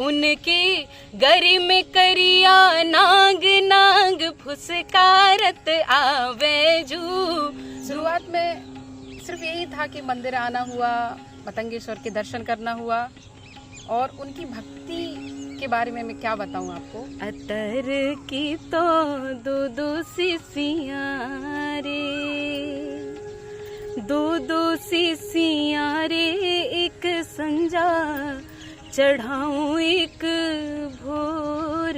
उनके गरी में करिया नाग नाग फुसकारत आवे जू। शुरुआत में सिर्फ यही था कि मंदिर आना हुआ, मतंगेश्वर के दर्शन करना हुआ, और उनकी भक्ति के बारे में मैं क्या बताऊं आपको। अतर की तो दो दो सिसियां रे, दो दो सिसियां रे, एक संजा चढ़ाऊं एक भोर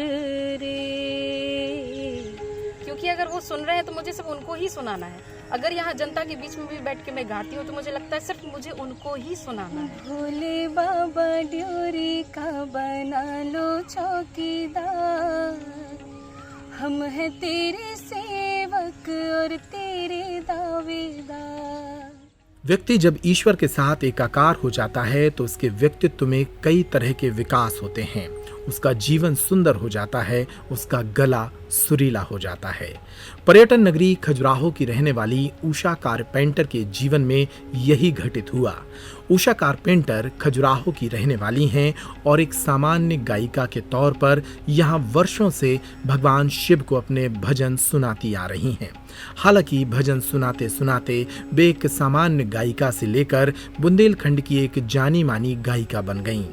रे। क्योंकि अगर वो सुन रहे हैं तो मुझे सिर्फ उनको ही सुनाना है। अगर यहाँ जनता के बीच में भी बैठ के मैं गाती हूँ तो मुझे लगता है सिर्फ मुझे उनको ही सुनाना है। भोले बाबा ड्योरी का बना लो चौकीदार, हम हैं तेरे सेवक और तेरे दावेदार। व्यक्ति जब ईश्वर के साथ एकाकार हो जाता है तो उसके व्यक्तित्व में कई तरह के विकास होते हैं। उसका जीवन सुंदर हो जाता है, उसका गला सुरीला हो जाता है। पर्यटन नगरी खजुराहो की रहने वाली उषा कारपेंटर के जीवन में यही घटित हुआ। उषा कारपेंटर खजुराहो की रहने वाली हैं और एक सामान्य गायिका के तौर पर यहाँ वर्षों से भगवान शिव को अपने भजन सुनाती आ रही हैं। हालांकि भजन सुनाते सुनाते वे एक सामान्य गायिका से लेकर बुंदेलखंड की एक जानी मानी गायिका बन गईं।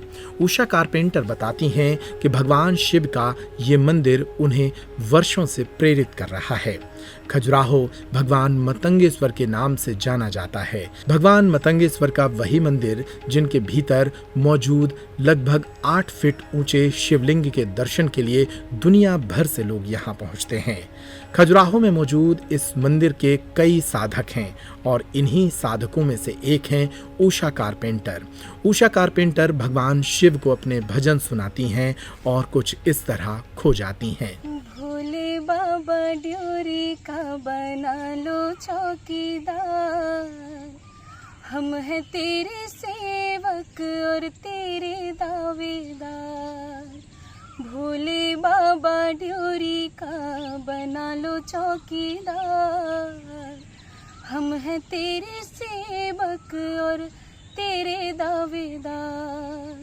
उषा कारपेंटर बताती हैं कि भगवान शिव का ये मंदिर उन्हें वर्षों से प्रेरित कर रहा है। खजुराहो भगवान मतंगेश्वर के नाम से जाना जाता है। भगवान मतंगेश्वर का वही मंदिर जिनके भीतर मौजूद लगभग 8 फीट ऊंचे शिवलिंग के दर्शन के लिए दुनिया भर से लोग यहाँ पहुँचते हैं। खजुराहो में मौजूद इस मंदिर के कई साधक हैं और इन्हीं साधकों में से एक हैं उषा कारपेंटर। उषा कारपेंटर भगवान शिव को अपने भजन सुनाती हैं और कुछ इस तरह खो जाती हैं। भोले बाबा ड्योरी का बना लो चौकीदार, हम हैं तेरे सेवक और तेरे दावेदार। भोले बाबा ड्योरी का बना लो चौकीदार, हम हैं तेरे सेवक और तेरे दावेदार।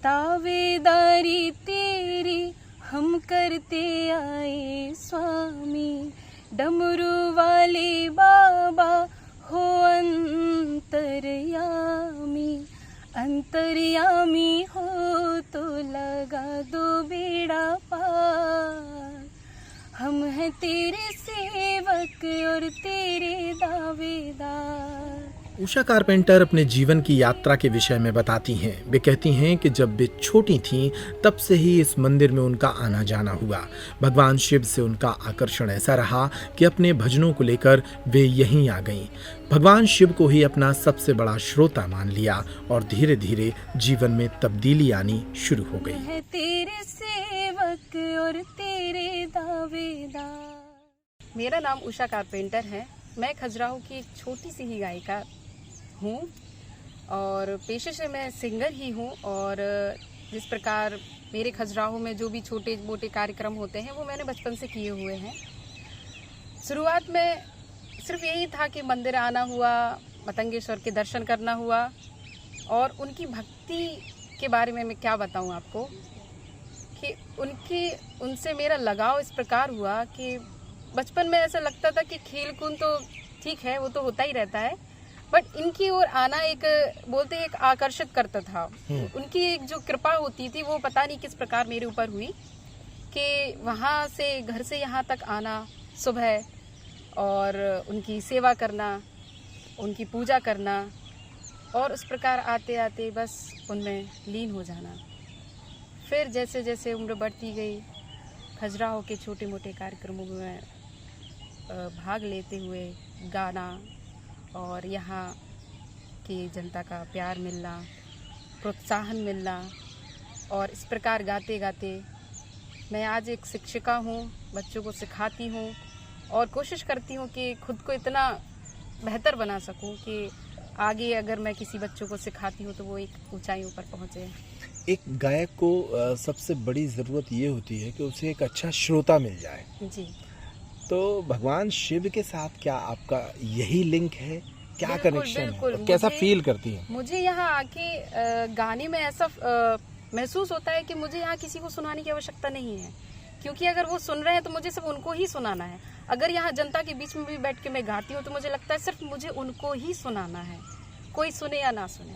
दावेदारी तेरी हम करते आए स्वामी, डमरू वाले बाबा हो अंतर्यामी। अंतर्यामी हो तो लगा दो बेड़ा पार, हम हैं तेरे सेवक और तेरे दावेदार। उषा कारपेंटर अपने जीवन की यात्रा के विषय में बताती हैं। वे कहती हैं कि जब वे छोटी थीं तब से ही इस मंदिर में उनका आना जाना हुआ। भगवान शिव से उनका आकर्षण ऐसा रहा कि अपने भजनों को लेकर वे यहीं आ गईं। भगवान शिव को ही अपना सबसे बड़ा श्रोता मान लिया और धीरे धीरे जीवन में तब्दीली आनी शुरू हो गई। तेरे सेवक और तेरे दावेदार। मेरा नाम उषा कारपेंटर है। मैं खजुराहो की एक छोटी सी ही गायिका हूँ और पेशे से मैं सिंगर ही हूँ। और जिस प्रकार मेरे खजुराहो में जो भी छोटे मोटे कार्यक्रम होते हैं वो मैंने बचपन से किए हुए हैं। शुरुआत में सिर्फ यही था कि मंदिर आना हुआ, मतंगेश्वर के दर्शन करना हुआ, और उनकी भक्ति के बारे में मैं क्या बताऊँ आपको कि उनसे मेरा लगाव इस प्रकार हुआ कि बचपन में ऐसा लगता था कि खेल कूद तो ठीक है, वो तो होता ही रहता है, बट इनकी ओर आना एक बोलते एक आकर्षित करता था। उनकी एक जो कृपा होती थी वो पता नहीं किस प्रकार मेरे ऊपर हुई कि वहाँ से घर से यहाँ तक आना सुबह और उनकी सेवा करना, उनकी पूजा करना, और उस प्रकार आते आते बस उनमें लीन हो जाना। फिर जैसे जैसे उम्र बढ़ती गई, खजुराहो के छोटे मोटे कार्यक्रमों में भाग लेते हुए गाना और यहाँ की जनता का प्यार मिलना, प्रोत्साहन मिलना, और इस प्रकार गाते गाते मैं आज एक शिक्षिका हूँ, बच्चों को सिखाती हूँ और कोशिश करती हूँ कि खुद को इतना बेहतर बना सकूँ कि आगे अगर मैं किसी बच्चों को सिखाती हूँ तो वो एक ऊंचाइयों पर पहुँचे। एक गायक को सबसे बड़ी ज़रूरत ये होती है कि उसे एक अच्छा श्रोता मिल जाए। जी। तो भगवान शिव के साथ क्या आपका यही लिंक है? क्या कनेक्शन है? कैसा फील करती है? मुझे यहाँ आके गाने में ऐसा महसूस होता है कि मुझे यहाँ किसी को सुनाने की आवश्यकता नहीं है, क्योंकि अगर वो सुन रहे हैं तो मुझे सिर्फ उनको ही सुनाना है। अगर यहाँ जनता के बीच में भी बैठ के मैं गाती हूँ तो मुझे लगता है सिर्फ मुझे उनको ही सुनाना है, कोई सुने या ना सुने,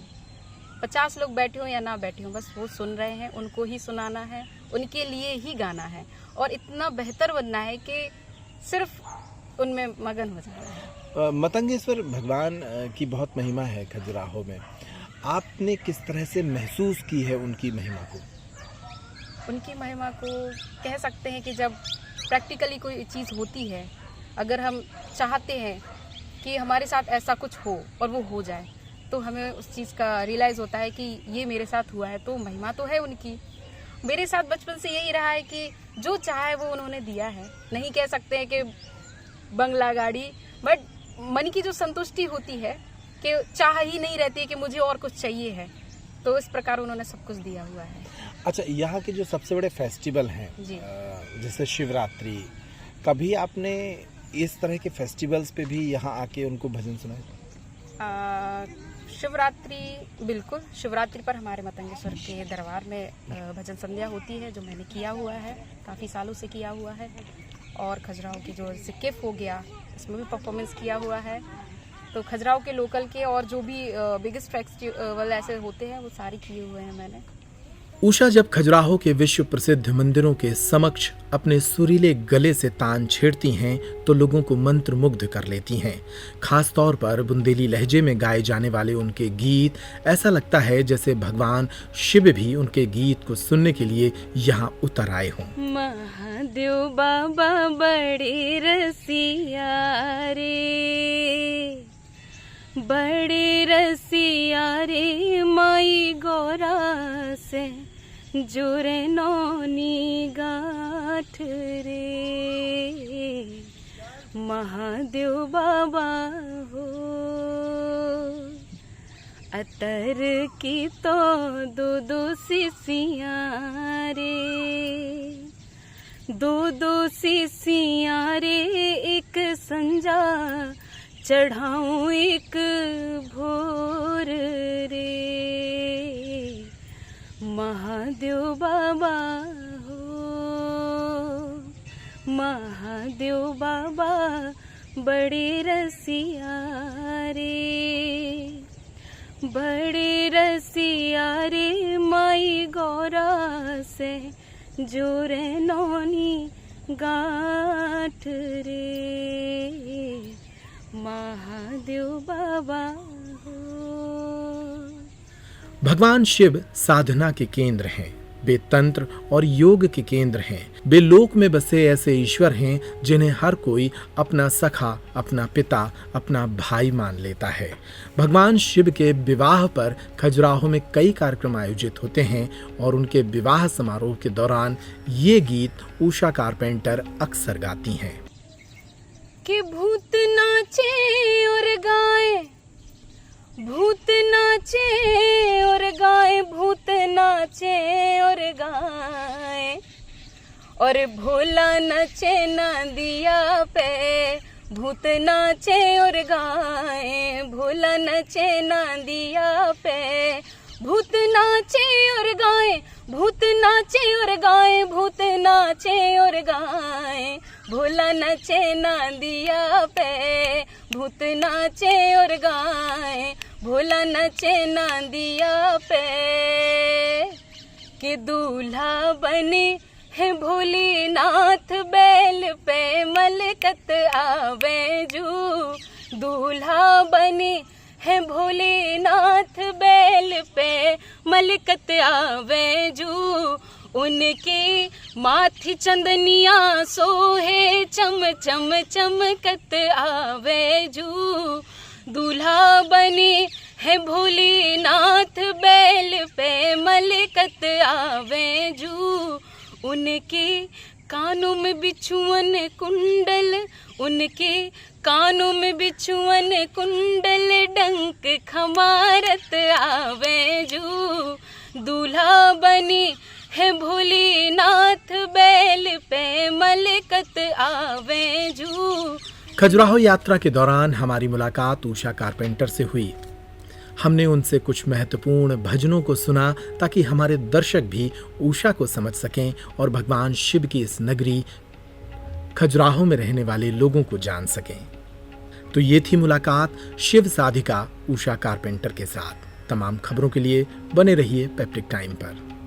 50 लोग बैठे हों या ना बैठे हों, बस वो सुन रहे हैं, उनको ही सुनाना है, उनके लिए ही गाना है और इतना बेहतर बनना है कि सिर्फ उनमें मगन हो जाना है। मतंगेश्वर भगवान की बहुत महिमा है खजुराहो में। आपने किस तरह से महसूस की है उनकी महिमा को? उनकी महिमा को कह सकते हैं कि जब प्रैक्टिकली कोई चीज़ होती है, अगर हम चाहते हैं कि हमारे साथ ऐसा कुछ हो और वो हो जाए, तो हमें उस चीज़ का रियलाइज़ होता है कि ये मेरे साथ हुआ है, तो महिमा तो है उनकी। मेरे साथ बचपन से यही रहा है कि जो चाहा है वो उन्होंने दिया है। नहीं कह सकते हैं कि बंगला गाड़ी, बट मन की जो संतुष्टि होती है कि चाह ही नहीं रहती कि मुझे और कुछ चाहिए है, तो इस प्रकार उन्होंने सब कुछ दिया हुआ है। अच्छा, यहाँ के जो सबसे बड़े फेस्टिवल हैं जी। जैसे शिवरात्रि, कभी आपने इस तरह के फेस्टिवल्स पे भी यहाँ आके उनको भजन सुनाए? शिवरात्रि, बिल्कुल, शिवरात्रि पर हमारे मतंगेश्वर के दरबार में भजन संध्या होती है, जो मैंने किया हुआ है, काफ़ी सालों से किया हुआ है। और खजुराहो की जो सिक्किफ हो गया, इसमें भी परफॉर्मेंस किया हुआ है। तो खजुराहो के लोकल के और जो भी बिगेस्ट फेस्टिवल ऐसे होते हैं वो सारे किए हुए हैं मैंने। उषा जब खजुराहो के विश्व प्रसिद्ध मंदिरों के समक्ष अपने सुरीले गले से तान छेड़ती हैं तो लोगों को मंत्रमुग्ध कर लेती हैं। खास तौर पर बुंदेली लहजे में गाए जाने वाले उनके गीत, ऐसा लगता है जैसे भगवान शिव भी उनके गीत को सुनने के लिए यहाँ उतर आए हों। महादेव बाबा बड़े रसिया रे, बड़े रसिया रे, माई गौरा से जुरे नौनी गाठ रे। महादेव बाबा हो अतर की तो दो शिशियाँ रे, दो शिशियाँ रे, एक संजा चढ़ाऊं एक भोर रे। महादेव बाबा हो, महादेव बाबा बड़े रसिया रे, बड़े रसिया रे, माई गौरा से जोरे नौनी गाठ रे। महादेव बाबा हो। भगवान शिव साधना के केंद्र हैं, वे तंत्र और योग के केंद्र हैं। वे लोक में बसे ऐसे ईश्वर हैं जिन्हें हर कोई अपना सखा, अपना पिता, अपना भाई मान लेता है। भगवान शिव के विवाह पर खजुराहो में कई कार्यक्रम आयोजित होते हैं और उनके विवाह समारोह के दौरान ये गीत उषा कारपेंटर अक्सर गाती हैं। कि भूत नाचे और गाए, भूत नाचे और गाए, भूत नाचे और गाए, और भोला नचे नदिया पे, भूत नाचे और गाए, भोला नचे नदिया पे, भूत नाचे और गाए, भूत नाचे और गाए, भूत नाचे और गाए, भोला नचे नदिया पे, भूत नाचे और गाए, भोला नचे नदिया पे। कि दूल्हा बने है भोलेनाथ, बैल पे मलकत आवे जू, दूल्हा बने है भोलेनाथ, बैल पे मलकत आवे जू, उनके माथी चंदनिया सोहे चम चम चमकत आवे जू, दूल्हा बने है भोलेनाथ, बैल पे मलकत आवे जू, उनके कानों में बिछुअन कुंडल, उनके कानों में बिछुअन कुंडल, डंक खमारत आवे जू, दूल्हा बनी है भोलेनाथ, बैल पे मलकत आवे जू। खजुराहो यात्रा के दौरान हमारी मुलाकात उषा कारपेंटर से हुई। हमने उनसे कुछ महत्वपूर्ण भजनों को सुना ताकि हमारे दर्शक भी उषा को समझ सकें और भगवान शिव की इस नगरी खजुराहो में रहने वाले लोगों को जान सकें। तो ये थी मुलाकात शिव साधिका उषा कारपेंटर के साथ। तमाम खबरों के लिए बने रहिए पेप्टिक टाइम पर।